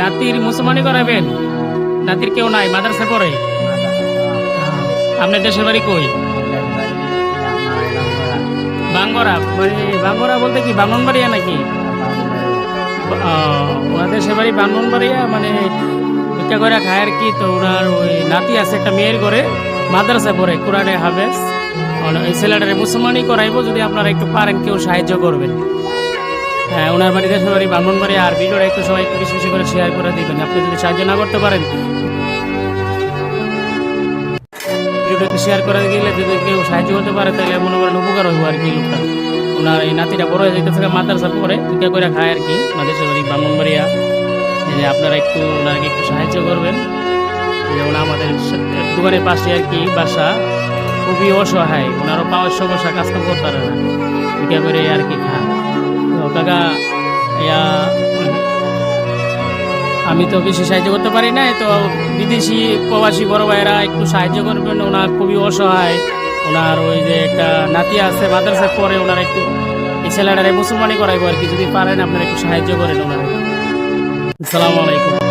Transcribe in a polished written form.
নাতির মুসলমানি করাবেন? নাতির কেউ নাই, মাদ্রাসা পড়ে? আপনার দেশের বাড়ি কই? বাঙ্গরা, মানে বাঙ্গরা বলতে কি ব্রাহ্মণবাড়িয়া নাকি? ওনার দেশের বাড়ি ব্রাহ্মণবাড়িয়া, মানে ভিক্ষা করে খায় আর কি। তো ওনার ওই নাতি আছে একটা মেয়ের ঘরে, মাদ্রাসা পড়ে, কোরআনে হাফেজ। এই ছেলেটারে মুসলমানি করাইবো, যদি আপনারা একটু পারেন কেউ সাহায্য করবেন। হ্যাঁ, ওনার বাড়ি দেশের বাড়ি ব্রাহ্মণবাড়িয়া। আর ভিডিওটা একটু সবাই একটু বেশি বেশি করে শেয়ার করে দিবেন। আপনি যদি সাহায্য না করতে পারেন, ভিডিওটা একটু শেয়ার করে গেলে যদি কেউ সাহায্য করতে পারে তাহলে মনে করেন উপকার হইব আর কি। লোকটা ওনার এই নাতিটা বড় হয়ে যেতে থাকে, মাদ্রাসা পড়ে, ভিক্ষা করে খায় আর কি, ওনার দেশের বাড়ি ব্রাহ্মণবাড়িয়া। এই যে আপনারা একটু ওনাকে একটু সাহায্য করবেন। যেমন আমাদের দোকানের পাশে আর কি বাসা, খুবই অসহায়, ওনারও পাওয়ার সমস্যা, কাজ কাম করতে পারে না, ভিক্ষা করে আর কি খায়। তো কাকা, ইয়া আমি তো বেশি সাহায্য করতে পারি না, তো বিদেশি প্রবাসী বড় ভাইয়েরা একটু সাহায্য করবেন। ওনার খুবই অসহায়, ওনার ওই যে একটা নাতি আছে মাদ্রাসায় পড়ে, ওনার একটু এই ছেলেটারে মুসলমানি করাইবো আর কি। যদি পারেন আপনারা একটু সাহায্য করেন ওনারা। আসসালামু আলাইকুম।